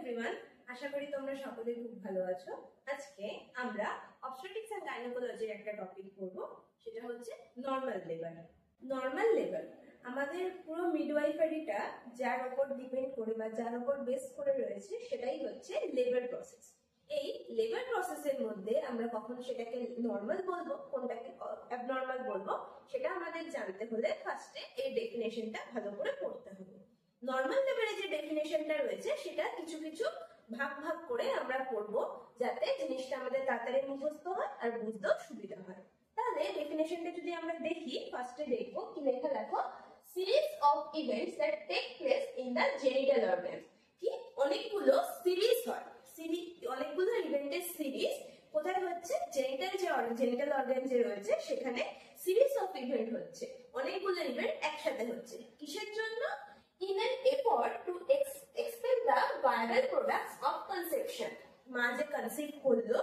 Everyone, আশা করি তোমরা সকলে খুব ভালো আছো। আজকে আমরা অবস্টেট্রিক্স এন্ড গাইনোকোলজির একটা টপিক পড়ব, সেটা হচ্ছে নরমাল লেবার। নরমাল লেবার আমাদের পুরো মিডওয়াইফারিটা যার উপর ডিপেন্ড করে বা যার উপর বেস করে রয়েছে সেটাই হচ্ছে লেবার প্রসেস। এই লেবার প্রসেসের মধ্যে আমরা কখন সেটাকে নরমাল বলবো, কোনটাকে অ্যাবনরমাল বলবো, সেটা আমাদের জানতে হলে ফার্স্টে এই ডেফিনেশনটা ভালো করে পড়তে হবে। নরমাল লেবারের যে ডেফিনেশনটা রয়েছে সেটা কিছু কিছু ভাগ ভাগ করে আমরা পড়বো, যাতে জিনিসটা আমাদের তাড়াতাড়ি মুখস্থ হয় আর বুঝতেও সুবিধা হয়। তাহলে ডেফিনেশনটা যদি আমরা দেখি, ফার্স্টে দেখবো কি লেখা, দেখো series of events that take place in the genital organ. কি অনেকগুলো সিরিজ হয়, অনেকগুলো ইভেন্টের সিরিজ কোথায় হচ্ছে, জেনিটাল অর্গান যে রয়েছে সেখানে সিরিজ অফ ইভেন্ট হচ্ছে, অনেকগুলো ইভেন্ট একসাথে হচ্ছে। কিসের জন্য? In an effort to expel the viable products of conception. মা যে কনসিভ করলো,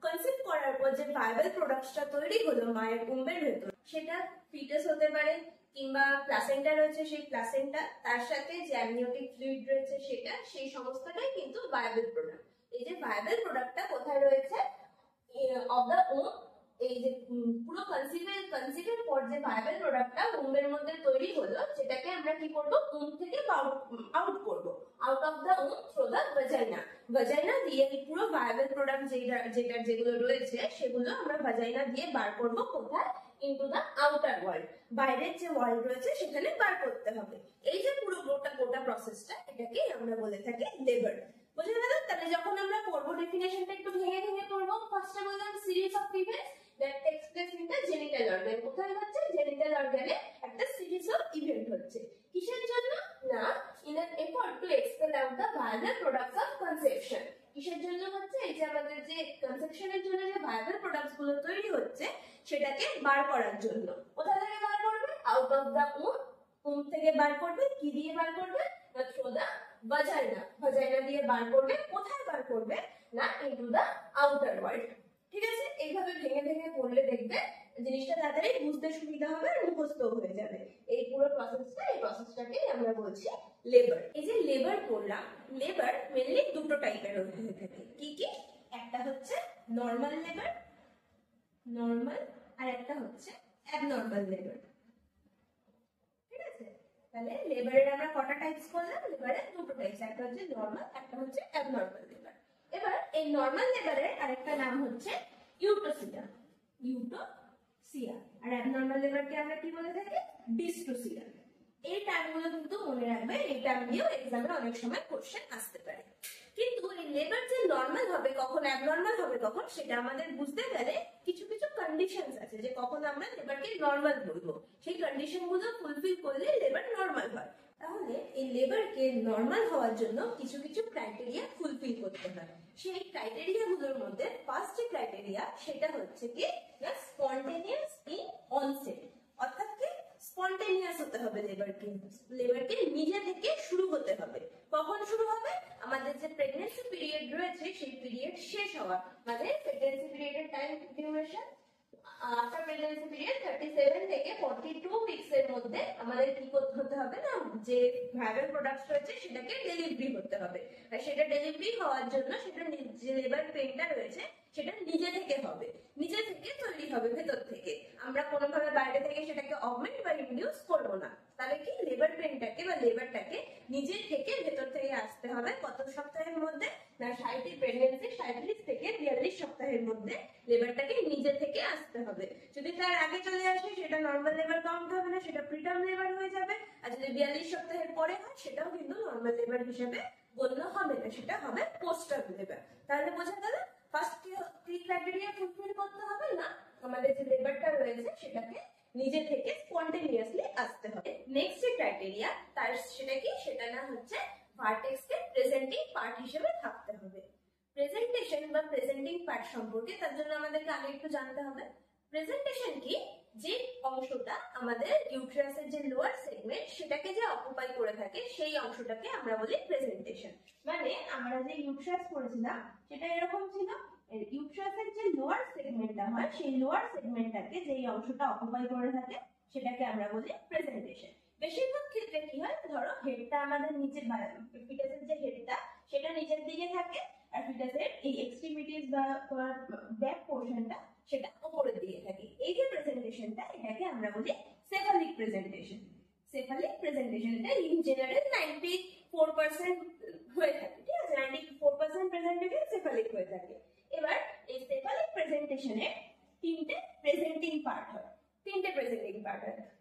কনসিভ করার পর যে ভায়াবল প্রোডাক্টসটা তৈরি হলো মায়ের উম্বের ভেতর, সেটা ফিটাস হতে পারে কিংবা প্লাসেন্টা রয়েছে, সেই প্লাসেন্টা তার সাথে যে অ্যামনিওটিক ফ্লুইড রয়েছে সেটা, সেই সমস্তটাই কিন্তু ভায়াবল প্রোডাক্ট। এই যে ভায়াবল প্রোডাক্টটা কোথায় রয়েছে, অফ দ্য উম, এই যে পুরো কনসিভের পর যে ভায়াবল প্রোডাক্টটা উম্বের মধ্যে তৈরি হলো, সেটাকে আমরা কি করব, উম থেকে আউট করব, out of the womb through the vagina দিয়ে পুরো ভায়াবল প্রোডাক্ট যেগুলো রয়েছে সেগুলো আমরা ভাজাইনা দিয়ে বার করব কোথায়, ইনটু দা আউটার ওয়ার্ল্ড, বাইরের যে ওয়ার্ল্ড রয়েছে সেখানে বার করতে হবে। এই যে পুরো গোটা প্রসেসটা, এটাকে আমরা বলে থাকি লেবার। বুঝে গেল? তাহলে যখন আমরা পড়বো ডেফিনেশনটা একটু ভেঙে ভেঙে পড়বো। ফার্স্টে বললাম series of events that takes place in the genital organ. কোথায় হচ্ছে? জেনিটাল অর্গানে একটা সিরিজ অফ ইভেন্ট হচ্ছে। কিসের জন্য? না, in an effort to expel out the viable products of conception. কিসের জন্য হচ্ছে? এই যে আমাদের যে কনসেপশনের জন্য যে ভায়াবল প্রোডাক্টস গুলো তৈরি হচ্ছে সেটাকে বার করার জন্য। কোথা থেকে বার করবে? আউট অফ দা উম থেকে বার করবে। কি দিয়ে বার করবে? না, থ্রু দা ভাজাইনা দিয়ে বার করবে। কোথায় বার করবে? না, ইনটু দা আউটার ওয়ার্ল্ড। ঠিক আছে? এইভাবে ভেঙে ভেঙে পড়লে দেখবে জিনিসটা তাড়াতাড়ি বুঝতে সুবিধা হবে আর মুখস্থ হয়ে যাবে। এই পুরো প্রসেসটাকে আমরা বলছি লেবার। এই যে লেবার পড়লাম, লেবার মেনলি দুটো টাইপের হয়ে থাকে। কি কি? একটা হচ্ছে নরমাল লেবার, নরমাল, আর একটা হচ্ছে অ্যাবনরমাল লেবার। ঠিক আছে? তাহলে লেবারের আমরা কটা টাইপস করলাম? লেবারের দুটো টাইপস, একটা হচ্ছে নরমাল, একটা হচ্ছে অ্যাবনরমাল লেবার। এবার এই নরমাল লেবারের আরেকটা নাম হচ্ছে ইউটোসিয়া, আর অ্যাবনরমাল লেবারকে আমরা কি বলে থাকি? ডিস্টোসিয়া। এই টার্মগুলো কিন্তু মনে রাখবে, এই টার্ম দিয়েও এক্সামে অনেক সময় কোশ্চেন আসতে পারে। কিন্তু এই লেবার যে নরমাল হবে কখন, অ্যাবনরমাল হবে কখন, সেটা আমাদের বুঝতে গেলে কিছু কিছু কন্ডিশনস আছে যে কখন আমরা লেবারকে নরমাল বলবো। সেই কন্ডিশনগুলো ফুলফিল করলে লেবার নরমাল হয়। তাহলে এই লেবারকে নরমাল হওয়ার জন্য কিছু কিছু ক্রাইটেরিয়া ফুলফিল করতে হয়। সেই ক্রাইটেরিয়া গুলোর মধ্যে ফার্স্ট যে ক্রাইটেরিয়া সেটা হচ্ছে কি, না স্পন্টেনিয়াস ইন অনসেট, অর্থাৎ কি স্পন্টেনিয়াস হতে হবে লেবারকে নিজে থেকে শুরু হতে হবে। কখন শুরু হবে? আমাদের যে প্রেগন্যান্সি পিরিয়ড রয়েছে সেই পিরিয়ড শেষ হওয়া, মানে প্রেগন্যান্সি পিরিয়ডের time duration after pregnancy period 37 থেকে 42 উইকস এর মধ্যে আমাদের কি করতে হতে হবে, না যে ভায়াবল প্রোডাক্টস রয়েছে সেটাকে ডেলিভারি করতে হবে। আর সেটা ডেলিভারি হওয়ার জন্য সেটা যে লেবার পেইনটা রয়েছে সেটা নিজে থেকে হবে, নিজে থেকে তৈরি হবে ভেতর থেকে। আমরা কোনোভাবে বাইরে থেকে সেটাকে অগমেন্ট বা ইনডিউস করবো না। তাহলে কি লেবার পেইনটাকে বা লেবারটাকে নিজে থেকে ভেতর থেকে আসতে হবে কত সপ্তাহের মধ্যে, না প্রেগন্যান্সি 37 থেকে 42 সপ্তাহের মধ্যে লেবারটাকে নিজে থেকে আসতে হবে। যদি তার আগে চলে আসে সেটা নরমাল লেবার কাউন্ট হবে না, সেটা প্রিটার্ম লেবার হয়ে যাবে। আর যদি 42 সপ্তাহের পরে হয় সেটাও কিন্তু নরমাল লেবার হিসেবে গণ্য হবে না, সেটা হবে পোস্টার লেবার। তাহলে বোঝা গেল ফার্স্ট কি ক্রাইটেরিয়া ফুলফিল করতে হবে, না আমাদের যে লেবারটা রয়েছে সেটাকে নিজে থেকে স্পন্টেনিয়াসলি আসতে হবে। নেক্সট যে ক্রাইটেরিয়া তার সেটা কি, সেটা না হচ্ছে ভার্টেক্সকে প্রেজেন্টিং পার্ট হিসেবে থাকতে হবে। প্রেজেন্টেশন বা প্রেজেন্টিং পার্ট সম্পর্কে তার জন্য আমাদেরকে আগে একটু জানতে হবে। প্রেজেন্টেশন কি, যে অংশটা আমাদের ইউট্রাসের যে লোয়ার সেগমেন্ট সেটাকে যে অকুপাই করে থাকে সেই অংশটাকে আমরা বলি প্রেজেন্টেশন। মানে আমরা যে ইউট্রাস পড়েছিলাম সেটা এরকম ছিল, ইউট্রাসের যে লোয়ার সেগমেন্টটা হয় সেই লোয়ার সেগমেন্টটাকে যেই অংশটা অকুপাই করে থাকে সেটাকে আমরা বলি প্রেজেন্টেশন। বেশিরভাগ ক্ষেত্রে কি হয়, ধরো হেডটা আমাদের নিচে, ফিটাসের যে হেডটা সেটা নিচের দিকে থাকে, আর ফিটাসের এই এক্সট্রিমিটিস বা ব্যাক পোর্শনটা সেটা উপরের দিকে থাকে। এই যে প্রেজেন্টেশনটা, এটাকে আমরা বলি সেফালিক প্রেজেন্টেশন। সেফালিক প্রেজেন্টেশন এটা ইন জেনারেল 94% হয়ে থাকে, ঠিক আছে? 94% প্রেজেন্টেশন সেফালিক হয়ে থাকে। এবার এই সেফালিক প্রেজেন্টেশনে তিনটে প্রেজেন্টিং পার্ট হয়।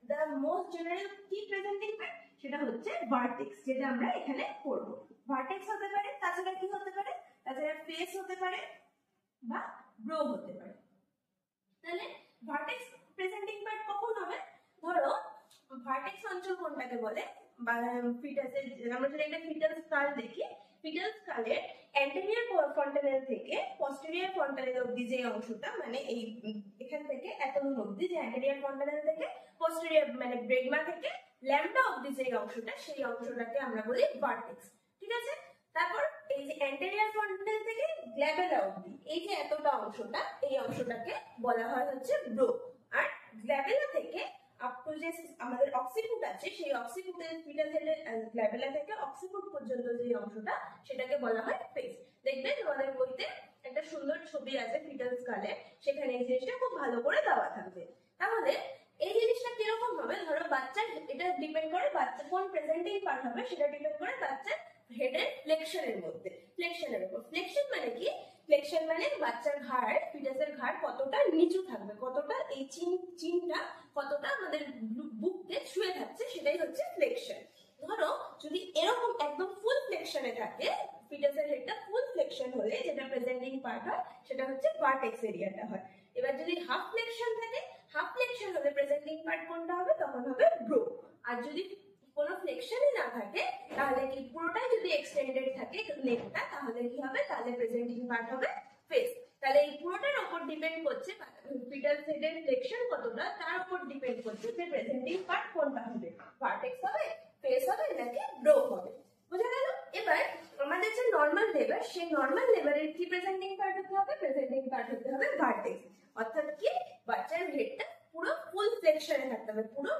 দ্য মোস্ট জেনারেল কি প্রেজেন্টিং পার্ট, সেটা হচ্ছে ভার্টেক্স, যেটা আমরা এখানে পড়বো। ভার্টেক্স হতে পারে, তাছাড়া কি হতে পারে, তাছাড়া ফেস হতে পারে বা ব্রো হতে পারে। তাহলে ভার্টেক্স প্রেজেন্টিং পার্ট কখন হবে? ধরো ভার্টেক্স অঞ্চল কোনটাকে বলে, বা ফিটাসের, আমরা যদি একটা ফিটাল স্কাল দেখি, ফিটাল স্কালের অ্যান্টেরিয়র ফ্রন্টালেল থেকে পস্টেরিয়র ফ্রন্টালেল অবধি যে অংশটা, মানে এই এখান থেকে এতদূর অবধি, যে অ্যান্টেরিয়র ফ্রন্টালেল থেকে পস্টেরিয়র মানে ব্রেগমা থেকে ল্যাম্ডা অবধি যে অংশটা, সেই অংশটাকে আমরা বলি ভার্টেক্স, ঠিক আছে? তারপর এই যে অ্যান্টেরিয়র ফ্রন্টালেল থেকে গ্ল্যাবেলা অবধি এই যে এতটা অংশটা, এই অংশটাকে বলা হয় হচ্ছে ব্রো। আর গ্ল্যাবেলা থেকে আপ টু যে আমাদের অক্সিপুট আছে, সেই অক্সিপুটের ফিটাল হেডের গ্ল্যাবেলা থেকে অক্সিপুট পর্যন্ত যে অংশটা, সেটাকে বলা হয় ফেস। দেখবে তোমাদের বইতে একটা সুন্দর ছবি আছে ফিটাল স্কালে, সেখানে এই জিনিসটা খুব ভালো করে দেওয়া থাকবে। তাহলে এই জিনিসটা কিরকম হবে, ধরো বাচ্চার, এটা ডিপেন্ড করে বাচ্চা কোন প্রেজেন্টিং পার্ট হবে, সেটা ডিপেন্ড করে বাচ্চার হেডের ফ্লেকশনের মধ্যে, ফ্লেকশনের উপর। ফ্লেকশন মানে কি? ফ্লেকশন মানে বাচ্চার ঘাড়, ফিটাসের ঘাড় কতটা নিচু থাকবে, কতটা এই চিনটা কতটা আমাদের বুকতে ছুঁয়ে থাকছে, সেটাই হচ্ছে ফ্লেকশন। ধরো যদি এরকম একদম ফুল ফ্লেকশনে থাকে, ফিটাসের হেডটা ফুল ফ্লেকশন হলে যেটা প্রেজেন্টিং পার্ট হয়, সেটা হচ্ছে ভার্টেক্স এরিয়াটা হয়। এবার যদি হাফ ফ্লেকশন থাকে, হাফ ফ্লেকশন হলে প্রেজেন্টিং পার্ট কোনটা হবে? তখন হবে ব্রো। আর যদি কোনো ফ্লেকশনই না থাকে, তাহলে কি পুরোটাই যদি এক্সটেন্ডেড থাকে নেকটা, তাহলে কি হবে? তাহলে প্রেজেন্টিং পার্ট হবে ফেস। তাহলে এই পুরোটার উপর ডিপেন্ড করছে ফিটাল হেডের ফ্লেকশন কতটা, তার উপর ডিপেন্ড করছে যে প্রেজেন্টিং পার্ট কোনটা হবে, ভার্টেক্স হবে, ফেস হবে, নাকি ব্রো হবে। বুঝা গেল? এবার আমাদের যে নরমাল লেবার, সেই নরমাল লেবারের কি প্রেজেন্টিং পার্ট হতে হবে? প্রেজেন্টিং পার্ট হতে হবে ভার্টেক্স। অর্থাৎ কি, বাচ্চার হেডটা পুরো ফুল ফ্লেকশনে থাকতে হবে, পুরো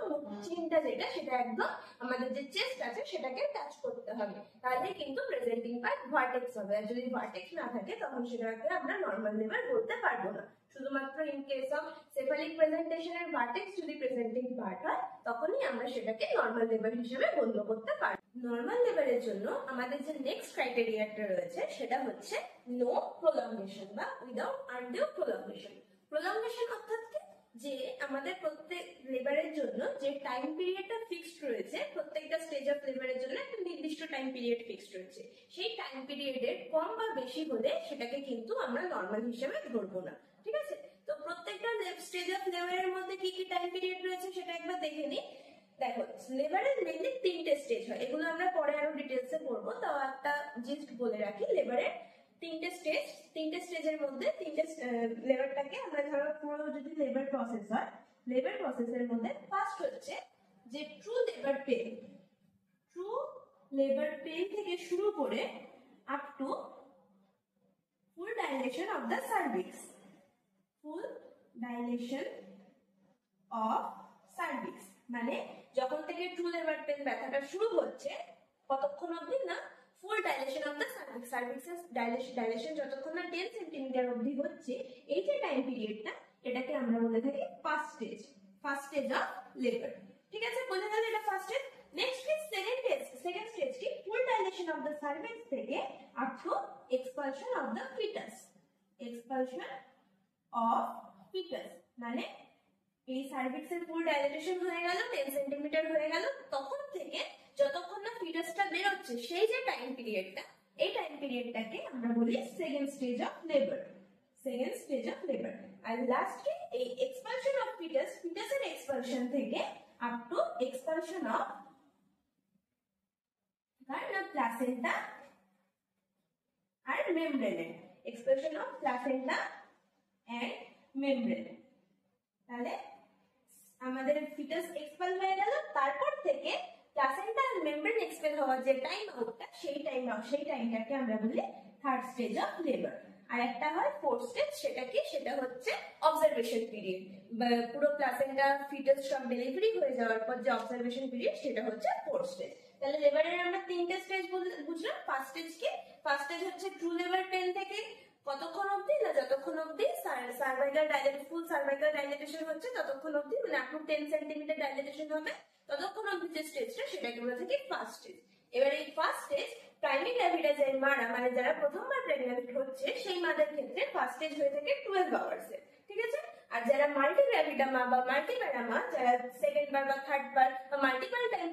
চিনটা যেটা, সেটা একদম আমাদের যে চেস্ট আছে সেটাকে টাচ করতে হবে, তাহলে কিন্তু প্রেজেন্টিং পার্ট ভার্টেক্স হবে। আর যদি ভার্টেক্স না থাকে, তখন সেটাকে আমরা নরমাল লেবার বলতে পারবো না। শুধুমাত্র ইন কেস অফ সেফালিক প্রেজেন্টেশনের ভার্টেক্স যদি প্রেজেন্টিং পার্ট হয়, তখনই আমরা সেটাকে নরমাল লেবার হিসেবে গণ্য করতে পারবো। নরমাল লেবারের জন্য আমাদের যে নেক্সট ক্রাইটেরিয়াটা রয়েছে, সেটা হচ্ছে নো প্রলংগেশন বা উইদাউট আনডিউ প্রলংগেশন। প্রলংগেশন অর্থাৎ কি, যে আমাদের প্রত্যেক লেবারের জন্য যে টাইম পিরিয়ডটা ফিক্সড রয়েছে, প্রত্যেকটা স্টেজ অফ লেবারের জন্য একটা নির্দিষ্ট টাইম পিরিয়ড ফিক্সড রয়েছে, সেই টাইম পিরিয়ডের কম বা বেশি হলে সেটাকে কিন্তু আমরা নরমাল হিসেবে ধরবো না, ঠিক আছে? তো প্রত্যেকটা স্টেজ অফ লেবারের মধ্যে কি কি টাইম পিরিয়ড রয়েছে সেটা একবার দেখে নিই। দেখো, লেবারের মেইনলি তিনটে স্টেজ হয়, এগুলো আমরা পরে আরো ডিটেলসে পড়বো, তাও একটা জিস্ট বলে রাখি। লেবারের তিনটে স্টেজের মধ্যে তিনটে লেবারটাকে আমরা, ধরো পুরো যদি লেবার প্রসেস হয়, লেবার প্রসেসের মধ্যে ফার্স্ট হচ্ছে যে ট্রু লেবার পেন থেকে শুরু করে up to full dilation of the cervix. Full dilation of cervix মানে যখন থেকে ট্রু লেবার পেন ব্যথাটা শুরু হচ্ছে, কতক্ষণ অবধি না? Full dilation of the cervix. সার্ভিক্সের ডাইলেশন যতক্ষণ না 10 সেন্টিমিটার অবধি হচ্ছে, এই যে টাইম পিরিয়ডটা, এটাকে আমরা বলে থাকি ফার্স্ট স্টেজ অফ লেবার। ঠিক আছে, বোঝা গেল এটা ফার্স্ট স্টেজ। নেক্সট কি? সেকেন্ড স্টেজ কি? Full dilation of the cervix থেকে up to expulsion of the foetus. Expulsion of foetus মানে এই সার্ভিক্সের ফুল ডাইলেশন হয়ে গেল, 10 সেন্টিমিটার হয়ে গেল, তখন থেকে যতক্ষণ না ফিটাসটা বেরোচ্ছে, সেই যে টাইম পিরিয়ডটা, এই টাইম পিরিয়ডটাকে আমরা বলি সেকেন্ড স্টেজ অফ লেবার। আর লাস্ট কি? এই এক্সপালশন অফ ফিটাসের এক্সপালশন থেকে up to expulsion of placenta আর membrane. Expulsion of placenta and membrane. তাহলে আমাদের ফিটাস এক্সপেল হয়ে গেল, তারপর থেকে প্লাসেন্টা আর মেমব্রেন এক্সপেল হওয়ার যে টাইম আউটটা, সেই টাইমটাকে আমরা বলি থার্ড স্টেজ অফ লেবার। আর একটা হয় ফোর্থ স্টেজ, সেটা হচ্ছে অবজারভেশন পিরিয়ড। পুরো প্লাসেন্টা ফিটাস সব ডেলিভারি হয়ে যাওয়ার পর যে অবজারভেশন পিরিয়ড, সেটা হচ্ছে ফোর্থ স্টেজ। তাহলে লেবারের আমরা তিনটে স্টেজ বুঝলাম। ফার্স্ট স্টেজ কি? ফার্স্ট স্টেজ হচ্ছে ট্রু লেবার পেন থেকে কতক্ষণ অবধি না যতক্ষণ অবধি সার্ভাইকাল ডাইলেট ফুল সার্ভাইকাল ডাইলেটেশন হচ্ছে ততক্ষণ অবধি, মানে আপ টু 10 সেন্টিমিটার ডাইলেটেশন হবে ততক্ষণ অবধি যে স্টেজটা সেটাকে বলা থাকে ফার্স্ট স্টেজ। এবার এই ফার্স্ট স্টেজ প্রাইমারি গ্র্যাভিডা মারা মানে যারা প্রথমবার প্রেগন্যান্ট হচ্ছে সেই মাদের ক্ষেত্রে ফার্স্ট স্টেজ হয়ে থাকে 12 আওয়ার্স এ, ঠিক আছে। আর যারা মাল্টি গ্র্যাভিডা মা বা মাল্টিপ্যারা মা, যারা সেকেন্ড বার বা থার্ড বার বা মাল্টিপল টাইম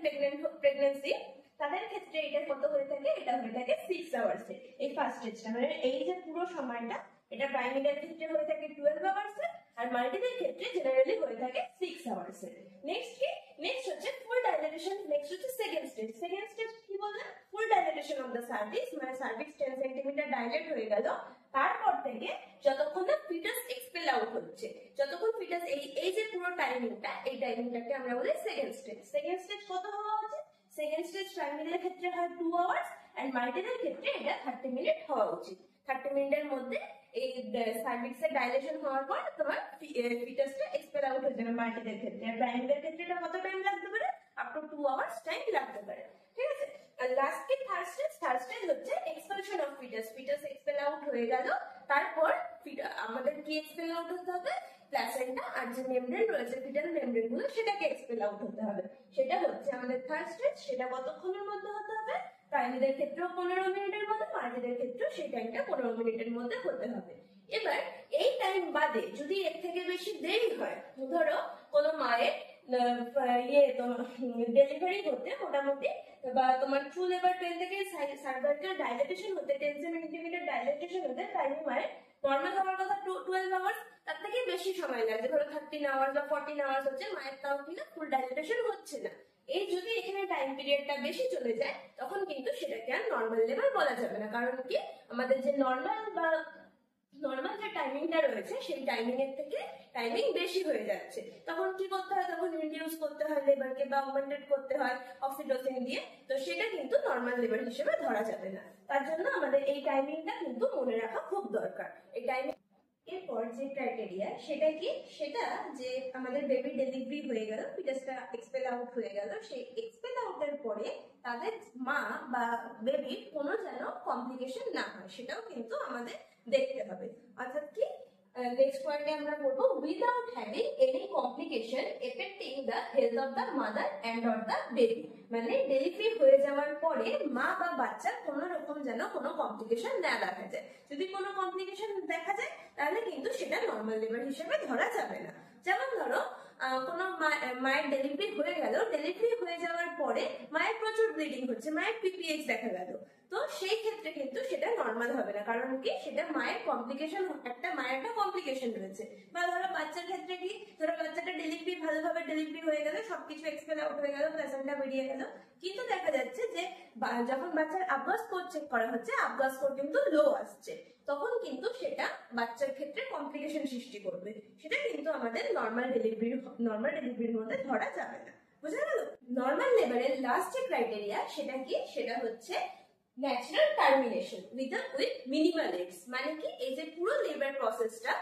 প্রেগন্যান্সি, তাদের ক্ষেত্রে এটা কত হয়ে থাকে, এটা হয়ে থাকে 6 আওয়ার্স এ এই ফার্স্ট স্টেজটা। মানে এই যে পুরো সময়টা এটা প্রাইমারিদের ক্ষেত্রে হয়ে থাকে 12 আওয়ার্স এ আর মাল্টিদের ক্ষেত্রে জেনারেলি হয়ে থাকে 6 আওয়ার্স এ। নেক্সট কি, নেক্সট হচ্ছে ফুল ডাইলেটেশন, নেক্সট হচ্ছে সেকেন্ড স্টেজ। সেকেন্ড স্টেজ কি বললাম, ফুল ডাইলেটেশন অফ দ্য সার্ভিক্স, মানে সার্ভিক্স 10 সেন্টিমিটার ডাইলেট হয়ে গেল, তারপর থেকে যতক্ষণ না ফিটাস এক্সপেল আউট হচ্ছে, যতক্ষণ ফিটাস এই যে পুরো টাইমিংটা, এই টাইমিংটাকে আমরা বলি সেকেন্ড স্টেজ। সেকেন্ড স্টেজ কত হওয়া উচিত, সেকেন্ড স্টেজ প্রাইমারিদের ক্ষেত্রে হয় 2 আওয়ার্স আর মাল্টিদের ক্ষেত্রে এটা 30 মিনিট হওয়া উচিত। 30 মিনিটের মধ্যে এই সার্ভিক্সের ডাইলেশন হওয়ার পর তোমার ফিটাসটা এক্সপেল আউট হয়ে যাবে মাল্টিদের ক্ষেত্রে। আর প্রাইমারিদের ক্ষেত্রে এটা কত টাইম লাগতে পারে, আপ টু 2 আওয়ার্স টাইম লাগতে পারে, ঠিক আছে। আর লাস্ট কি থার্ড স্টেজ, থার্ড স্টেজ হচ্ছে expulsion of foetus. Foetus expel out হয়ে গেল, তারপর আমাদের কি এক্সপেল আউট হতে হবে, প্লাসেন্টা আর যে মেমব্রেন রয়েছে ফিটাল মেমব্রেন গুলো সেটাকে এক্সপেল আউট হতে হবে। সেটা হচ্ছে আমাদের থার্ড স্টেজ। সেটা কতক্ষণের মধ্যে হতে হবে, প্রাইমারিদের ক্ষেত্রেও 15 মিনিটের মধ্যে, মাল্টিদের ক্ষেত্রেও সেই টাইমটা 15 মিনিটের মধ্যে হতে হবে। এবার এই টাইম বাদে যদি এর থেকে বেশি দেরি হয়, ধরো কোনো মায়ের ডেলিভারি হতে মোটামুটি বা তোমার ট্রু লেবার পেন থেকে সার্ভাইকাল ডাইলেটেশন হতে 10 সেন্টিমিটার ডাইলেটেশন হতে প্রাইমারি মায়ের নর্মাল হওয়ার কথা 12 আওয়ার্স, তার থেকে বেশি সময় লাগে, ধরো 13 আওয়ার্স বা 14 আওয়ার্স হচ্ছে, মায়ের তাও কিনা ফুল ডাইলেটেশন হচ্ছে না। এই যদি এখানে টাইম পিরিয়ডটা বেশি চলে যায় তখন কিন্তু সেটাকে আর নর্মাল লেবার বলা যাবে না, কারণ কি আমাদের যে নর্মাল যে টাইমিংটা রয়েছে সেই টাইমিং এর থেকে টাইমিং বেশি হয়ে যাচ্ছে। তখন কি করতে হয়, তখন ইনডিউস করতে হয় লেবারকে বা অগমেন্টেড করতে হয় অক্সিটোসিন দিয়ে, তো সেটা কিন্তু নর্মাল লেবার হিসেবে ধরা যাবে না। তার জন্য আমাদের এই টাইমিংটা কিন্তু মনে রাখা খুব দরকার। এই টাইমিং এরপর যে ক্রাইটেরিয়া সেটা কি, সেটা যে আমাদের বেবি ডেলিভারি হয়ে গেল, ফিটাসটা এক্সপেল আউট হয়ে গেল, সেই এক্সপেল আউটের পরে তাদের মা বা বেবির কোনো যেন কমপ্লিকেশন না হয় সেটাও কিন্তু আমাদের দেখতে হবে। অর্থাৎ কি, নেক্সট পয়েন্টে আমরা বলবো without having any complication affecting the health of the mother and of the baby, মানে ডেলিভারি হয়ে যাওয়ার পরে মা বা বাচ্চার কোনো রকম যেন কোনো কমপ্লিকেশন না দেখা যায়। যদি কোনো কমপ্লিকেশন দেখা যায় তাহলে কিন্তু সেটা নর্মাল লেবার হিসেবে ধরা যাবে না। যেমন ধরো কোনো মায়ের ডেলিভারি হয়ে গেল, ডেলিভারি হয়ে যাওয়ার পরে মায়ের প্রচুর ব্লিডিং হচ্ছে, মায়ের পিপিএইচ দেখা গেল, তো সেই ক্ষেত্রে কিন্তু সেটা নর্মাল হবে না, কারণ কি সেটা মায়ের কমপ্লিকেশন, মায়ের একটা কমপ্লিকেশন রয়েছে। বা ধরো বাচ্চার ক্ষেত্রে কি, ধরো বাচ্চাটা ডেলিভারি ভালোভাবে ডেলিভারি হয়ে গেল, সবকিছু এক্সপেল আউট হয়ে গেল, প্লাসেন্টা বেরিয়ে গেল, কিন্তু দেখা যাচ্ছে যে যখন বাচ্চার আবগাস স্কোর চেক করা হচ্ছে আবগাস স্কোর কিন্তু লো আসছে, তখন কিন্তু সেটা বাচ্চার ক্ষেত্রে কমপ্লিকেশন সৃষ্টি করবে, সেটা কিন্তু আমাদের নর্মাল ডেলিভারির মধ্যে ধরা যাবে না। বুঝা গেল? নর্মাল লেবারের লাস্ট যে ক্রাইটেরিয়া সেটা কি, সেটা হচ্ছে natural termination with minimal aids. মানে কি, এই যে পুরো লেবার প্রসেসটা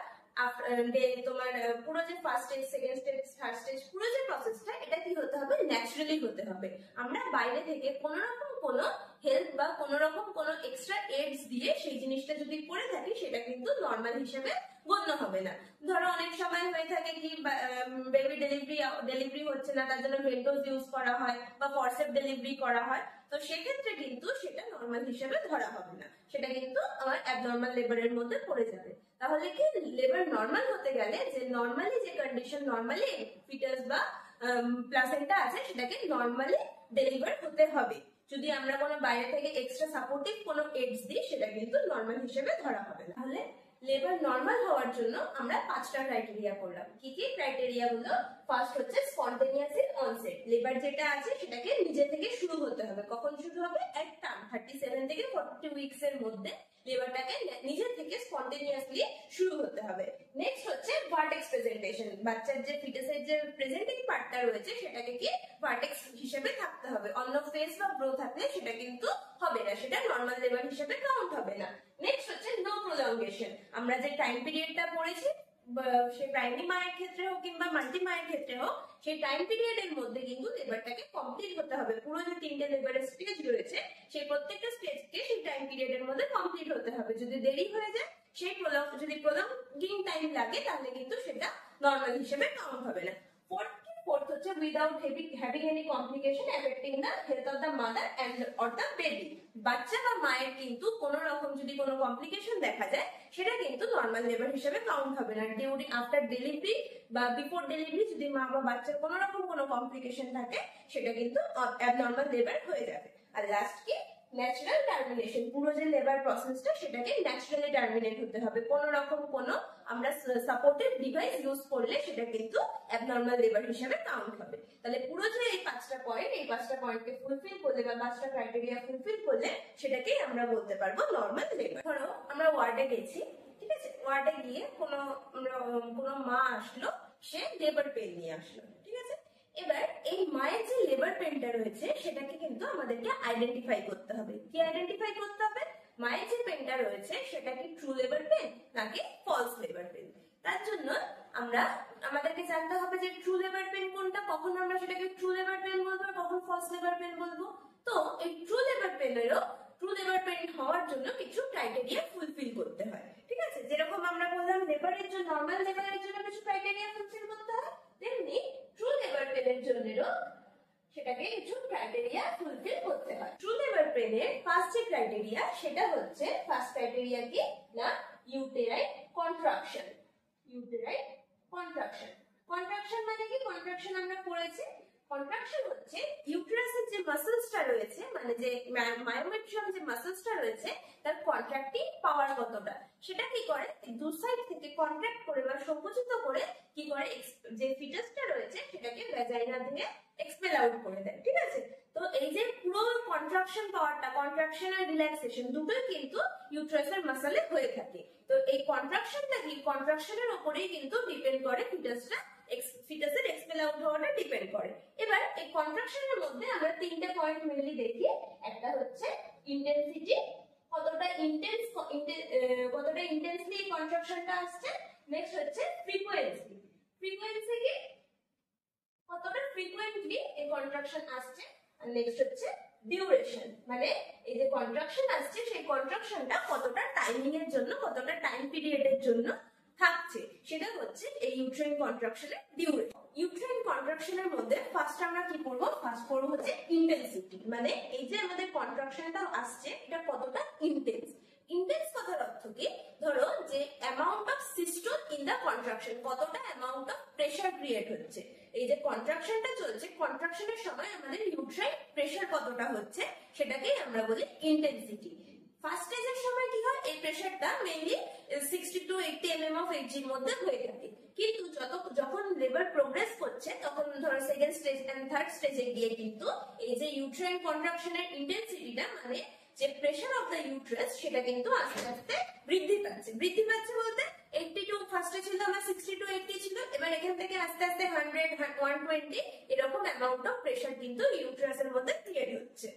তোমার পুরো যে first stage, second stage, third stage পুরো যে প্রসেসটা, এটা কি হতে হবে, ন্যাচারালি হতে হবে। আমরা বাইরে থেকে কোনো রকম কোনো হেল্প বা কোনো রকম কোনো এক্সট্রা এডস দিয়ে সেই জিনিসটা যদি করে থাকি সেটা কিন্তু নর্মাল হিসেবে গণ্য হবে না। ধরো অনেক সময় হয়ে থাকে কি বেবি ডেলিভারি হচ্ছে না, তার জন্য ভেন্টোস ইউজ করা হয় বা ফরসেপ ডেলিভারি করা হয়, তো সেক্ষেত্রে কিন্তু সেটা নর্মাল হিসেবে ধরা হবে না, সেটা কিন্তু আমার অ্যাবনর্মাল লেবারের মধ্যে পড়ে যাবে। তাহলে কি, লেবার নর্মাল হতে গেলে যে নর্মালি যে কন্ডিশন, নর্মালি ফিটাস বা প্লাসেন্টা আছে সেটাকে নর্মালি ডেলিভার হতে হবে। যদি আমরা কোনো বাইরে থেকে এক্সট্রা সাপোর্টিভ কোনো এডস দিই সেটা কিন্তু নর্মাল হিসেবে ধরা হবে না। তাহলে লেবার নর্মাল হওয়ার জন্য আমরা 5টা ক্রাইটেরিয়া করলাম। কি কি ক্রাইটেরিয়া গুলো? ফার্স্ট হচ্ছে স্পন্টেনিয়াস অনসেট, লেবার যেটা আছে সেটাকে নিজে থেকে শুরু হতে হবে। কখন শুরু হবে? একটা 37 থেকে 40 উইকস এর মধ্যে লেবারটাকে নিজে থেকে স্পন্টেনিয়াসলি শুরু হতে হবে। নেক্সট হচ্ছে ভার্টেক্স প্রেজেন্টেশন, বাচ্চার যে ফিটাসের যে প্রেজেন্টিং পার্টটা রয়েছে সেটাকে কি ভার্টেক্স হিসেবে থাকতে হবে। অন্য ফেস বা ব্রো থাকলে সেটা কিন্তু হবে না, সেটা নর্মাল লেবার হিসেবে কাউন্ট হবে না। নেক্সট হচ্ছে নো প্রলঙ্গেশন, আমরা যে টাইম পিরিয়ডটা পড়েছি সে প্রাইমারি মায়ের ক্ষেত্রে হোক কিংবা মাল্টি মায়ের ক্ষেত্রে হোক, সেই টাইম পিরিয়ডের মধ্যে কিন্তু লেবারটাকে কমপ্লিট হতে হবে। পুরো যে 3টে লেবারের স্টেজ রয়েছে সেই প্রত্যেকটা স্টেজকে সেই টাইম পিরিয়ডের মধ্যে কমপ্লিট হতে হবে। যদি দেরি হয়ে যায়, সেই যদি প্রলঙ্গিং টাইম লাগে, তাহলে কিন্তু সেটা নর্মাল হিসেবে কাউন্ট হবে না। Fourth হচ্ছে without having any complication affecting the health of the mother and or the baby। বাচ্চা বা মায়ের কিন্তু কোনো রকম যদি কোনো কমপ্লিকেশন দেখা যায়, সেটা কিন্তু নর্মাল লেবার হিসেবে কাউন্ট হবে না। ডিউরিং আফটার ডেলিভারি বা বিফোর ডেলিভারি যদি মা বা বাচ্চার কোনো রকম কোনো কমপ্লিকেশন থাকে, সেটা কিন্তু অ্যাবনর্মাল লেবার হয়ে যাবে। আর লাস্ট কি, ন্যাচারাল টার্মিনেশন। পুরো যে লেবার প্রসেসটা সেটাকে ন্যাচারালি টার্মিনেট হতে হবে। কোনো রকম কোনো আমরা সাপোর্টেড ডিভাইস ইউজ করলে সেটা কিন্তু অ্যাবনর্মাল লেবার হিসেবে কাউন্ট হবে। তাহলে পুরো যে এই 5টা পয়েন্টকে ফুলফিল করলে বা 5টা ক্রাইটেরিয়া ফুলফিল করলে সেটাকেই আমরা বলতে পারবো নর্মাল লেবার। ধরো আমরা ওয়ার্ডে গেছি, ঠিক আছে, ওয়ার্ডে গিয়ে কোনো মা আসলো, সে লেবার পেন নিয়ে আসলো, ঠিক আছে। এবার এই মায়ের যে লেবার পেনটা রয়েছে সেটাকে কিন্তু আমাদেরকে আইডেন্টিফাই করতে হবে। কি আইডেন্টিফাই করতে হবে? মায়ের যে পেনটা রয়েছে সেটা কি ট্রু লেবার পেন নাকি ফলস লেবার পেন। তার জন্য আমাদেরকে জানতে হবে যে ট্রু লেবার পেন কোনটা, কখন আমরা সেটাকে ট্রু লেবার পেন বলবো, কখন ফলস লেবার পেন বলবো। তো এই ট্রু লেবার পেন হওয়ার জন্য কিছু ক্রাইটেরিয়া ফুলফিল করতে হয়, ঠিক আছে। যেরকম আমরা বললাম লেবারের জন্য, নর্মাল লেবারের জন্য কিছু ক্রাইটেরিয়া ফুলফিল করতে হয়, তেমনি ট্রু লেবার পেনের জন্যও সেটাকে কিছু ক্রাইটেরিয়া ফুলফিল করতে হয়। ট্রু লেবার পেনের ফার্স্ট যে ক্রাইটেরিয়া, সেটা হচ্ছে ফার্স্ট ক্রাইটেরিয়া কি না, uterine contraction. Uterine contraction, contraction মানে কি? কন্ট্রাকশন আমরা পড়েছি। কন্ট্রাকশন হচ্ছে ইউটেরাসের যে মাসলসটা রয়েছে, মানে যে মায়োমেট্রিয়াম যে মাসলসটা রয়েছে, তার কন্ট্রাক্টিং পাওয়ার কতটা, সেটা কি করে দু সাইড থেকে কন্ট্রাক্ট করে বা সংকুচিত করে কি করে, যে ফিটাসটা রয়েছে সেটাকে ভ্যাজাইনা দিয়ে এক্সপেল আউট করে দেয়, ঠিক আছে। তো এই যে পুরো কন্ট্রাকশন পাওয়ারটা, কন্ট্রাকশন আর রিল্যাক্সেশন দুটোই কিন্তু ইউটেরাসের মাসলে হয়ে থাকে। তো এই কন্ট্রাকশনটা কি, কন্ট্রাকশনের উপরেই কিন্তু ডিপেন্ড করে ফিটাসের এক্সপেল আউট হওয়াটা ডিপেন্ড করে। এবার এই কন্ট্রাকশনের মধ্যে আমরা 3টে পয়েন্ট মেনলি দেখি। একটা হচ্ছে ইন্টেন্সিটি, কতটা ইন্টেন্সলি এই কন্ট্রাকশনটা আসছে। নেক্সট হচ্ছে ফ্রিকোয়েন্সি, ফ্রিকোয়েন্সি কি, কতটা ফ্রিকোয়েন্টলি এই কন্ট্রাকশন আসছে। আর নেক্সট হচ্ছে ডিউরেশন, মানে এই যে কন্ট্রাকশন আসছে সেই কন্ট্রাকশনটা কতটা টাইমিং এর জন্য, কতটা টাইম পিরিয়ডের জন্য থাকছে, সেটা হচ্ছে এই ইউট্রাইন কন্ট্রাকশনের ডিউরেশন। ইউট্রাইন কন্ট্রাকশনের মধ্যে ফার্স্ট আমরা কি করব, ফার্স্ট করব হচ্ছে ইন্টেন্সিটি, মানে এই যে আমাদের কন্ট্রাকশনটা আসছে এটা কতটা ইন্টেন্স। ইন্টেন্স কথার অর্থ কি, ধরো যে amount of systole in the contraction, কতটা অ্যামাউন্ট অফ প্রেসার ক্রিয়েট হচ্ছে। এই যে কন্ট্রাকশনটা চলছে, কন্ট্রাকশনের সময় আমাদের ইউট্রাইন প্রেসার কতটা হচ্ছে সেটাকেই আমরা বলি ইন্টেন্সিটি। ফার্স্ট স্টেজের সময় কি হয়, এই প্রেসারটা mainly 60 to 80 mm of Hg এর মধ্যে হয়ে থাকে। কিন্তু যখন লেবার প্রোগ্রেস করছে, তখন ধরো সেকেন্ড স্টেজ এন্ড থার্ড স্টেজে গিয়ে কিন্তু এই যে ইউট্রাইন কন্ট্রাকশনের ইন্টেন্সিটিটা, মানে যে প্রেসার অফ দ্য ইউট্রাস, সেটা কিন্তু আস্তে আস্তে বৃদ্ধি পাচ্ছে। বৃদ্ধি পাচ্ছে বলতে 82, ফার্স্টে ছিল আমার 60 to 80 ছিল, এবার এখান থেকে আস্তে আস্তে 100, 120 এরকম অ্যামাউন্ট অফ প্রেসার কিন্তু ইউট্রাসের মধ্যে ক্রিয়েট হচ্ছে।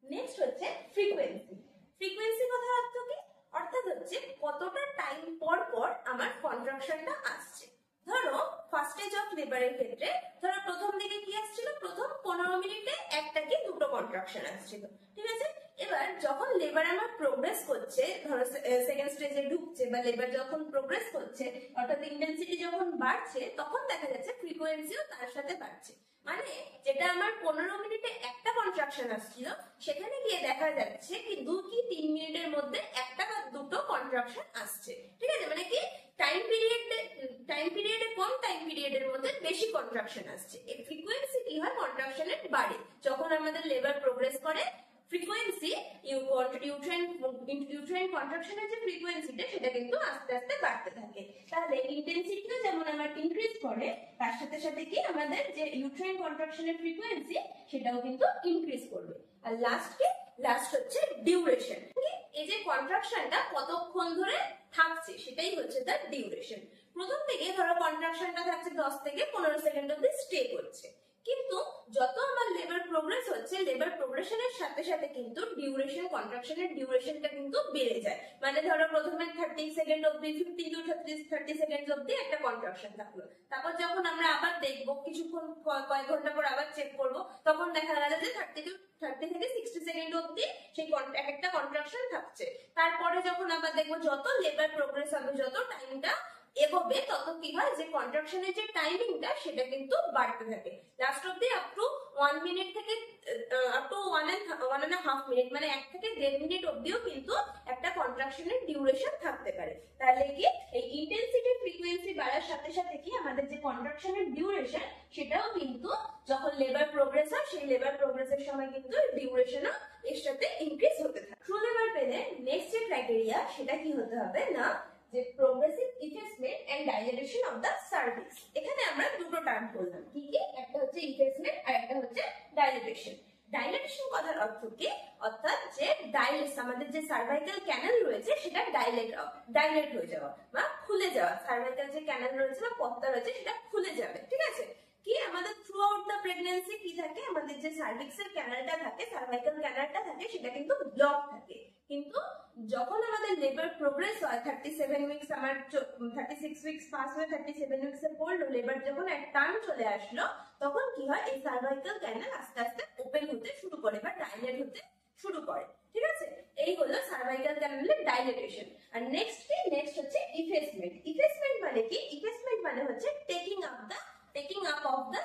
নেক্সট হচ্ছে ফ্রিকোয়েন্সি। ফ্রিকোয়েন্সি কথার অর্থ কি, অর্থাৎ হচ্ছে কতটা টাইম পর পর আমার কন্ট্রাকশনটা আসছে। ধরো ফার্স্ট স্টেজ অফ লেবারের ক্ষেত্রে, ধরো প্রথম দিকে কি আসছিল, প্রথম 15 মিনিটে একটা কি দুটো কন্ট্রাকশন আসছিল, ঠিক আছে। এবার যখন লেবার আমার প্রোগ্রেস করছে, ধরো সেকেন্ড স্টেজে ঢুকছে বা লেবার যখন প্রোগ্রেস করছে, অর্থাৎ ইন্টেন্সিটি যখন বাড়ছে, তখন দেখা যাচ্ছে ফ্রিকোয়েন্সিও তার সাথে বাড়ছে। মানে যেটা আমার 15 মিনিটে একটা কন্ট্রাকশন আসছিল, সেখানে গিয়ে দেখা যাচ্ছে কি 2 কি 3 মিনিটের মধ্যে একটা বা দুটো কন্ট্রাকশন আসছে, ঠিক আছে। মানে কি টাইম পিরিয়ডে কম, টাইম পিরিয়ডের মধ্যে বেশি কন্ট্রাকশন আসছে। এই ফ্রিকোয়েন্সি কি হয়, কন্ট্রাকশনের বাড়ে। যখন আমাদের লেবার প্রোগ্রেস করে, ফ্রিকোয়েন্সি ইউট্রাইন কন্ট্রাকশনের যে ফ্রিকোয়েন্সিটা, সেটা কিন্তু আস্তে আস্তে বাড়তে থাকে। তাহলে ইন্টেন্সিটিও যেমন আমার ইনক্রিজ করে, তার সাথে সাথে কি আমাদের যে ইউট্রাইন কন্ট্রাকশনের ফ্রিকোয়েন্সি, সেটাও কিন্তু ইনক্রিজ করবে। আর লাস্ট হচ্ছে ডিউরেশন। এই যে কন্ট্রাকশনটা কতক্ষণ ধরে থাকছে, সেটাই হচ্ছে তার ডিউরেশন। প্রথম থেকে ধরো কন্ট্রাকশনটা থাকছে 10 থেকে 15 সেকেন্ড অব্দি স্টে করছে, কিন্তু যত আমার লেবার প্রোগ্রেস হচ্ছে, লেবার প্রোগ্রেশনের সাথে সাথে কিন্তু ডিউরেশন, কন্ট্রাকশনের ডিউরেশনটা কিন্তু বেড়ে যায়। মানে ধরো প্রথমে 30 সেকেন্ড অবধি, 15 to 30 সেকেন্ড অবধি একটা কন্ট্রাকশন থাকলো, তারপর যখন আমরা আবার দেখবো কিছুক্ষণ, কয়েক ঘন্টা পর আবার চেক করবো, তখন দেখা গেল যে 30 থেকে 60 সেকেন্ড অবধি সেই একটা কন্ট্রাকশন থাকছে। তারপরে যখন আবার দেখবো যত লেবার প্রোগ্রেস হবে, যত টাইমটা এগোবে, তত কি হয় যে কন্ট্রাকশনের যে টাইমিংটা সেটা কিন্তু বাড়তে থাকে। লাস্ট অব্দি আপ টু 1 মিনিট থেকে আপ টু 1.5 মিনিট, মানে 1 থেকে 1.5 মিনিট অব্দিও কিন্তু একটা কন্ট্রাকশনের ডিউরেশন থাকতে পারে। তাহলে কি এই ইন্টেন্সিটি ফ্রিকোয়েন্সি বাড়ার সাথে সাথে কি আমাদের যে কন্ট্রাকশনের ডিউরেশন সেটাও কিন্তু যখন লেবার প্রোগ্রেস হয়, সেই লেবার প্রোগ্রেসের সময় কিন্তু ডিউরেশনও এর সাথে ইনক্রিজ হতে থাকে। ট্রু লেবার পেনের নেক্সট যে ক্রাইটেরিয়া সেটা কি হতে হবে না, যে progressive effacement and dilatation of the cervix. এখানে আমরা দুটো টার্ম বললাম, কি কি? একটা হচ্ছে ইফেসমেন্ট আর একটা হচ্ছে ডাইলেটেশন। ডাইলেটেশন কথার অর্থ কি? অর্থাৎ যে ডাইলেট, আমাদের যে সার্ভাইকাল ক্যানাল রয়েছে সেটা ডাইলেট হয়ে যাওয়া বা খুলে যাওয়া। সার্ভাইকাল যে ক্যানাল রয়েছে বা পর্দা রয়েছে সেটা খুলে যাবে, ঠিক আছে? কি আমাদের থ্রু আউট দা প্রেগন্যান্সি কি থাকে, আমাদের যে সার্ভিক্সের ক্যানালটা থাকে, সার্ভাইকাল ক্যানালটা থাকে, সেটা কিন্তু ব্লক থাকে। কিন্তু যখন আমাদের লেবার প্রোগ্রেস হয়, 37 উইকস, আমার 36 উইকস পাস হয়ে 37 উইকস এ পড়লো, লেবার যখন এক টার্ন চলে আসলো, তখন কি হয়, এই সার্ভাইকাল ক্যানাল আস্তে আস্তে ওপেন হতে শুরু করে বা ডাইলেট হতে শুরু করে, ঠিক আছে? এই হলো সার্ভাইকাল ক্যানালের ডাইলেটেশন। আর নেক্সট কি? নেক্সট হচ্ছে ইফেসমেন্ট। ইফেসমেন্ট মানে কি? ইফেসমেন্ট মানে হচ্ছে taking up of the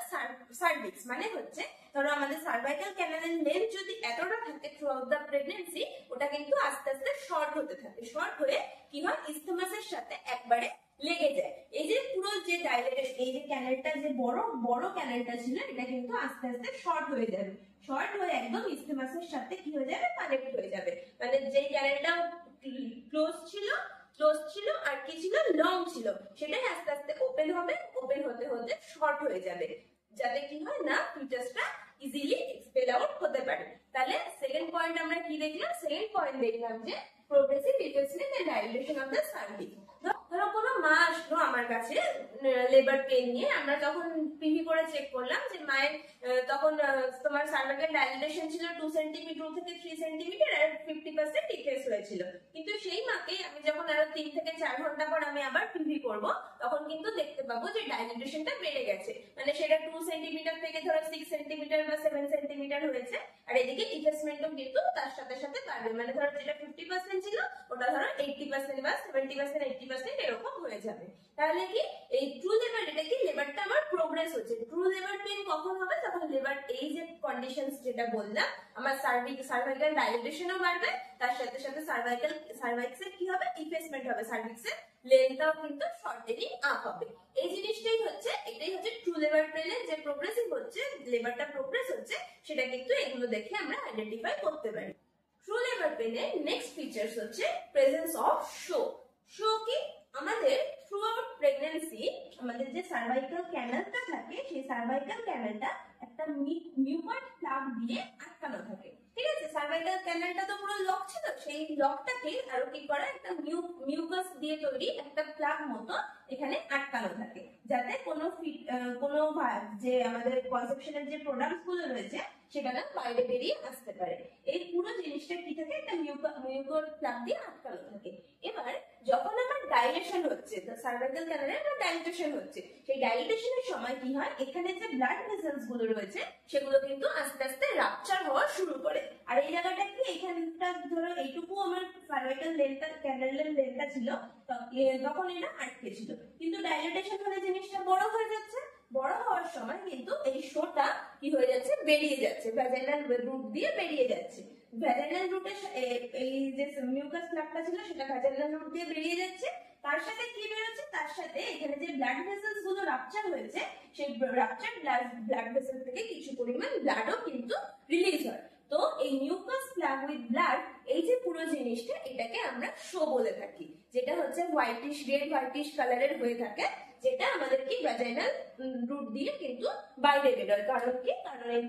cervix. মানে হচ্ছে ধরো আমাদের সার্ভাইকাল ক্যানালের লেন্থ যদি এতটা থাকে থ্রু আউট দা প্রেগন্যান্সি, ওটা কিন্তু আস্তে আস্তে শর্ট হতে থাকে। শর্ট হয়ে কি হয়, ইসথমাসের সাথে একবারে লেগে যায়। এই যে পুরো যে ডাইলেটেড, এই যে ক্যানালটা, যে বড় ক্যানালটা ছিল, এটা কিন্তু আস্তে আস্তে শর্ট হয়ে যাবে। শর্ট হয়ে একদম ইসথমাসের সাথে কি হয়ে যাবে, কানেক্ট হয়ে যাবে। মানে যে ক্যানালটা ক্লোজ ছিল আর কি ছিল, লং ছিল, সেটাই আস্তে আস্তে ওপেন হবে। ওপেন হতে হতে শর্ট হয়ে যাবে, যাতে কি হয় না, ফিটাসটা ইজিলি এক্সপেল আউট হতে পারে। তাহলে সেকেন্ড পয়েন্ট আমরা কি দেখলাম? সেকেন্ড পয়েন্ট দেখলাম যে progressive effacement and dilation of the cervix. ধরো কোনো মা আসলো আমার কাছে লেবার পেন নিয়ে, আমরা তখন পিভি করে চেক করলাম যে মায়ের তখন তোমার সার্ভাইকাল ডাইলেশন ছিল 2 সেন্টিমিটার থেকে 3 সেন্টিমিটার আর 50% ইফেস হয়েছিল। কিন্তু সেই মাকে আমি যখন আরো 3 থেকে 4 ঘন্টা পর আমি আবার পিভি করব, তখন কিন্তু দেখতে পাবো যে ডাইলেটেশনটা বেড়ে গেছে। মানে সেটা 2 সেন্টিমিটার থেকে ধরো 6 সেন্টিমিটার বা 7 সেন্টিমিটার হয়েছে। আর এদিকে ইফেসমেন্টও কিন্তু তার সাথে সাথে বাড়বে। মানে ধরো যেটা 50% ছিল, ওটা ধরো 80% বা 70%, 80% এরকম হয়ে যাবে। তাহলে কি এই ট্রু লেবার, এটা কি লেবারটা আমার প্রোগ্রেস হচ্ছে। ট্রু লেবার পেন কখন হবে? যখন লেবার এই যে কন্ডিশনস যেটা বললাম, আমার সার্ভাইকাল ডাইলেটেশনও বাড়বে, তার সাথে সাথে সার্ভাইক্সের কি হবে, ইফেসমেন্ট হবে, সার্ভিক্সের লেন্থটাও কিন্তু শর্টেনিং আপ হবে। এই জিনিসটাই হচ্ছে, এটাই হচ্ছে ট্রু লেবার পেনের যে প্রোগ্রেসিভ হচ্ছে, লেবারটা প্রোগ্রেস হচ্ছে, সেটা কিন্তু এগুলো দেখে আমরা আইডেন্টিফাই করতে পারি। ট্রু লেবার পেনের নেক্সট ফিচার্স হচ্ছে প্রেজেন্স অফ শো। শো কি? আমাদের থ্রু আউট প্রেগন্যান্সি আমাদের যে সার্ভাইকাল ক্যানালটা থাকে, সেই সার্ভাইকাল ক্যানালটা একটা মিউকাস প্লাগ দিয়ে আটকানো থাকে, ঠিক আছে? সার্ভাইকাল ক্যানালটা তো পুরো লক ছিল, সেই লকটাকে আরো কি করে, একটা মিউকাস দিয়ে তৈরি একটা প্লাগ মতো এখানে আটকানো থাকে, যাতে কোনো যে আমাদের কনসেপশনের যে প্রোডাক্টস গুলো রয়েছে সেটা না বাইরে বেরিয়ে আসতে পারে। এই পুরো জিনিসটা কি থাকে, একটা মিউকাস প্লাগ দিয়ে আটকানো থাকে। এবার যখন আমার ডাইলেশন হচ্ছে, সার্ভাইকাল ক্যানালে আমার ডাইলেশন হচ্ছে, সেই ডাইলেশনের সময় কি হয়, এখানে যে ব্লাড ভেসেলস গুলো রয়েছে সেগুলো কিন্তু আস্তে আস্তে রাপচার হওয়া শুরু করে। আর এই জায়গাটা কি, এখানটা ধরো এইটুকু আমার সার্ভাইকাল লেন্থটা, ক্যানালের লেন্থটা ছিল, তখন এটা আটকে ছিল। কিন্তু ডাইলেটেশন হলে জিনিসটা বড় হয়ে যাচ্ছে। বড় হওয়ার সময় কিন্তু এই শোটা কি হয়ে যাচ্ছে, বেরিয়ে যাচ্ছে, ভ্যাজাইনাল রুট দিয়ে বেরিয়ে যাচ্ছে। ভ্যাজাইনাল রুটে এই যে মিউকাস প্লাগটা ছিল, সেটা ভ্যাজাইনাল রুট দিয়ে বেরিয়ে যাচ্ছে। তার সাথে কি বেরোচ্ছে, তার সাথে এখানে যে ব্লাড ভেসেলস গুলো রাপচার হয়েছে, সেই রাপচার ব্লাড ভেসেল থেকে কিছু পরিমাণ ব্লাডও কিন্তু রিলিজ হয়। তো এই মিউকাস প্লাগ উইথ ব্লাড, এই যে পুরো জিনিসটা, এটাকে আমরা শো বলে থাকি, যেটা হচ্ছে হোয়াইটিশ, রেড হোয়াইটিশ কালারের হয়ে থাকে, যেটা আমাদের কি ভ্যাজাইনাল রুট দিয়ে কিন্তু বাইরে বেরোয়। কারণ কি? কারণ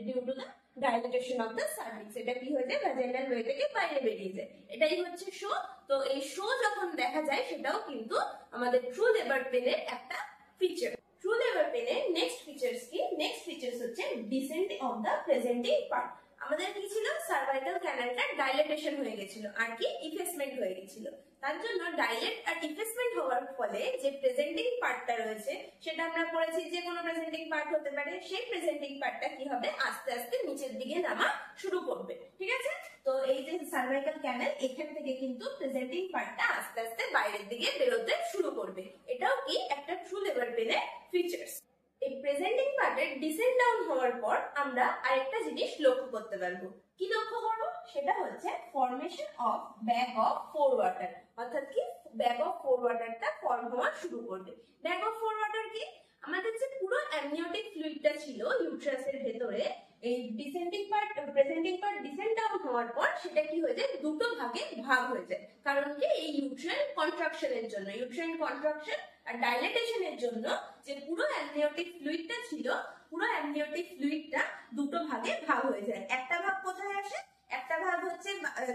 due to the dilatation of the cervix, এটা কি হয়ে যায়, ভ্যাজাইনাল ওয়ে থেকে বাইরে বেরিয়ে যায়। এটাই হচ্ছে শো। তো এই শো যখন দেখা যায়, সেটাও কিন্তু আমাদের ট্রু লেবার পেনের একটা ফিচার। ট্রু ট্রু লেবার পেনের নেক্সট ফিচার্স কি? নেক্সট ফিচার্স হচ্ছে descent of the presenting part. আমাদের কি ছিল? সার্ভাইকাল ক্যানালটা ডাইলেটেশন হয়ে গেছিল আর কি ইফেসমেন্ট হয়ে গেছিল। তার জন্য ডাইলেট আর ইফেসমেন্ট হওয়ার ফলে যে প্রেজেন্টিং পার্টটা রয়েছে সেটা আমরা পড়েছি যে কোনো প্রেজেন্টিং পার্ট হতে পারে, সেই প্রেজেন্টিং পার্টটা কি হবে? আস্তে আস্তে নিচের দিকে নামা শুরু করবে। ঠিক আছে? তো এই যে সার্ভাইকাল ক্যানাল, এখান থেকে কিন্তু প্রেজেন্টিং পার্টটা আস্তে আস্তে বাইরের দিকে বেরোতে শুরু করবে। এটাও কি একটা ট্রু লেবার পেনের ফিচার্স। এই প্রেজেন্টিং পার্টের ডিসেন্ট ডাউন হওয়ার পর আমরা আরেকটা জিনিস লক্ষ্য করতে পারবো। কি লক্ষ্য করবো? সেটা হচ্ছে formation of bag of four water. অর্থাৎ কি? ব্যাগ অফ ফোর ওয়াটারটা ফর্ম হওয়া শুরু করবে। ব্যাগ অফ ফোর ওয়াটার কি? আমাদের যে পুরো অ্যামনিওটিক ফ্লুইডটা ছিল ইউট্রাসের ভেতরে, এই descending part presenting part descent down হওয়ার পর সেটা কি হয়ে যায়? দুটো ভাগে ভাগ হয়ে যায়। কারণ কি? এই ইউট্রাইন কন্ট্রাকশনের জন্য, ইউট্রাইন কন্ট্রাকশন আর ডাইলেটেশনের জন্য যে পুরো অ্যামনিওটিক ফ্লুইডটা ছিল, পুরো অ্যামনিওটিক ফ্লুইডটা দুটো ভাগে ভাগ হয়ে যায়। একটা ভাগ কোথায় আসে? একটা ভাগ হচ্ছে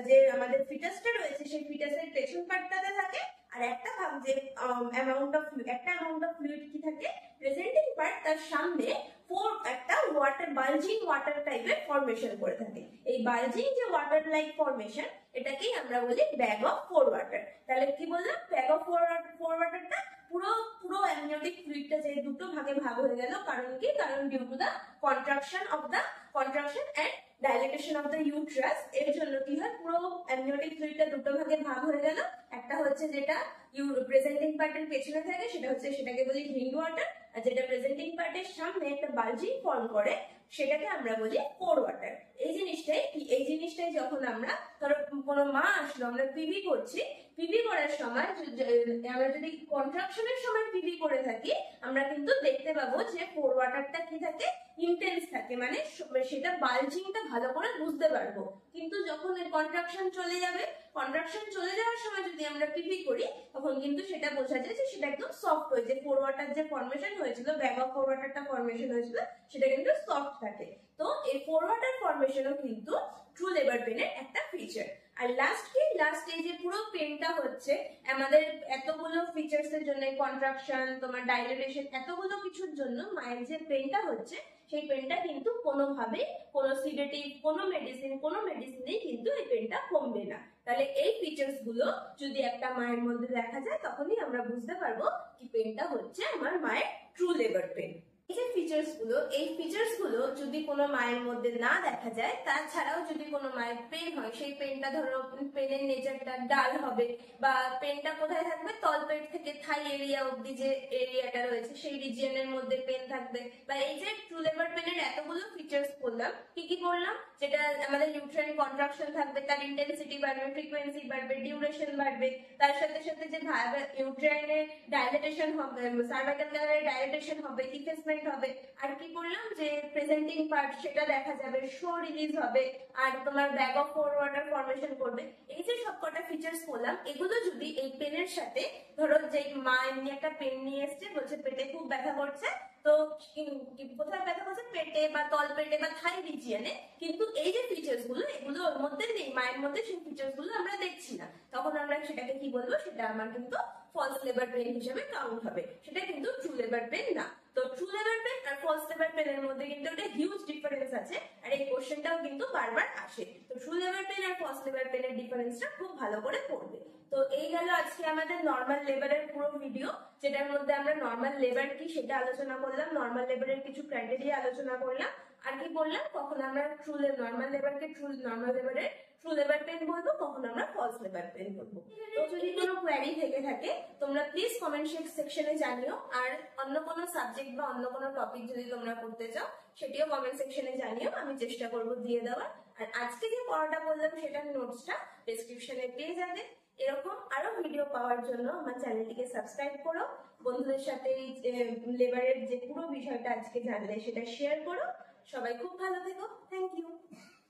যে আমাদের ফিটাসটা রয়েছে সেই ফিটাসের পেছন পার্টটাতে থাকে, আর একটা ভাগ যে অ্যামাউন্ট অফ ফ্লুইড কি থাকে? প্রেজেন্টিং পার্ট তার সামনে একটা ওয়াটার বালজিং ওয়াটার টাইপের ফর্মেশন করে থাকে। এই বালজিং যে ওয়াটার লাইক ফর্মেশন, এটাকেই আমরা বলি ব্যাগ অফ ফোর ওয়াটার। তাহলে কি বললাম? ব্যাগ অফ ফোর ওয়াটারটা পুরো অ্যামনিওটিক ফ্লুইডটা যে দুটো ভাগে ভাগ হয়ে গেল। কারণ কি? কারণ due to the contraction and dilatation of the uterus, এর জন্য কি হয়? পুরো অ্যামনিওটিক ফ্লুইডটা দুটো ভাগে ভাগ হয়ে গেল। একটা হচ্ছে যেটা প্রেজেন্টিং পার্টের পেছনে থাকে সেটাকে বলি হিন্ড ওয়াটার, আর যেটা প্রেজেন্টিং পার্টের সামনে একটা বালজিং ফর্ম করে সেটাকে আমরা বলি ফোর ওয়াটার। এই জিনিসটাই যখন আমরা ধরো কোনো মা আসলো, আমরা পিভি করছি, পিভি করার সময় আমরা যদি কন্ট্রাকশনের সময় পিভি করে থাকি, আমরা কিন্তু দেখতে পাবো যে ফোর ওয়াটারটা কি থাকে? ইন্টেন্স থাকে, মানে সেটা বালজিংটা ভালো করে বুঝতে পারবো। কিন্তু যখন কন্ট্রাকশন চলে যাওয়ার সময় যদি আমরা পিভি করি, তখন কিন্তু সেটা বোঝা যায় যে সেটা একদম সফট হয়ে যায়। ফোর ওয়াটার যে ফর্মেশন হয়েছিল, ব্যাগ অফ ফোর ওয়াটারটা ফর্মেশন হয়েছিল, সেটা কিন্তু সফট থাকে। তো এই ফোর ওয়াটার ফর্মেশনও কিন্তু ট্রু লেবার পেনের একটা ফিচার। আর লাস্ট এই যে পুরো পেনটা হচ্ছে আমাদের এতগুলো ফিচার্স এর জন্য, কন্ট্রাকশন, তোমার ডাইলেটেশন, এতগুলো কিছুর জন্য মায়ের যে পেনটা হচ্ছে, সেই পেনটা কিন্তু কোনোভাবে কোনো সিডেটিভ, কোনো মেডিসিনেই কিন্তু এই পেনটা কমবে না। তাহলে এই ফিচার্স গুলো যদি একটা মায়ের মধ্যে দেখা যায়, তখনই আমরা বুঝতে পারবো কি পেনটা হচ্ছে আমার মায়ের ট্রু লেবার পেন। এই ফিচার্স গুলো যদি কোনো মায়ের মধ্যে না দেখা যায়, তাছাড়াও যদি কোনো মায়ের পেন হয়, সেই পেনটা ধরো পেনের নেচারটা ডাল হবে, বা পেনটা কোথায় থাকবে? তলপেট থেকে থাই এরিয়া অব্দি যে এরিয়াটা রয়েছে সেই রিজিয়নের মধ্যে পেন থাকবে। বা এই যে ট্রু লেবার পেনের এতগুলো ফিচার্স বললাম, কি বললাম? যেটা আমাদের ইউট্রাইন কন্ট্রাকশন থাকবে, তার ইন্টেন্সিটি বাড়বে, ফ্রিকোয়েন্সি বাড়বে, ডিউরেশন বাড়বে, তার সাথে সাথে যে ইউট্রাইনের ডাইলেটেশন হবে, সার্ভাইকাল ক্যানালের ডাইলেটেশন হবে, ইফেসমেন্ট হবে, আর কি বললাম? যে প্রেজেন্টিং পার্ট সেটা দেখা যাবে, শো রিলিজ হবে, আর তোমার bag of four water formation করবে। এই যে সবকটা ফিচার্স বললাম, এগুলো যদি এই পেনের সাথে, ধরো যে মা এমনি একটা পেন নিয়ে এসছে, বলছে পেটে খুব ব্যথা করছে, তো কোথায় ব্যথা করছে? পেটে বা তলপেটে বা থাই রিজিয়নে, কিন্তু এই যে ফিচার্স গুলো, এগুলো ওর মধ্যে নেই, মায়ের মধ্যে সেই ফিচার্স গুলো আমরা দেখছি না, তখন আমরা সেটাকে কি বলবো? সেটা আমার কিন্তু ফলস লেবার পেন হিসেবে কাউন্ট হবে, সেটা কিন্তু ট্রু লেবার পেন না। তো ট্রু লেবার পেন আর ফলস লেবার পেনের মধ্যে কিন্তু একটা হিউজ ডিফারেন্স আছে, আর এই কোশ্চেনটাও কিন্তু বারবার আসে। তো ট্রু লেবার পেন আর ফলস লেবার পেনের ডিফারেন্সটা খুব ভালো করে পড়বে। তো এই গেল আজকে আমাদের নর্মাল লেবারের পুরো ভিডিও, যেটার মধ্যে আমরা নর্মাল লেবার কি সেটা আলোচনা করলাম, নর্মাল লেবারের কিছু ক্রাইটেরিয়া আলোচনা করলাম, আর কি বললাম কখন আমরা নর্মাল লেবারকে নর্মাল লেবারের ট্রু লেবার পেন বলবো, কখন আমরা ফলস লেবার পেন বলবো। তো যদি কোনো কোয়ারি থেকে থাকে, তোমরা প্লিজ কমেন্ট সেকশনে জানিও, আর অন্য কোনো সাবজেক্ট বা অন্য কোনো টপিক যদি তোমরা করতে চাও, সেটিও কমেন্ট সেকশনে জানিও, আমি চেষ্টা করবো দিয়ে দেওয়ার। আর আজকে যে পড়াটা বললাম সেটার নোটসটা ডেসক্রিপশনে পেয়ে যাবে। এরকম আরো ভিডিও পাওয়ার জন্য আমার চ্যানেলটিকে সাবস্ক্রাইব করো, বন্ধুদের সাথে লেবারের যে পুরো বিষয়টা আজকে জানলে সেটা শেয়ার করো। সবাই খুব ভালো থেকো। Thank you.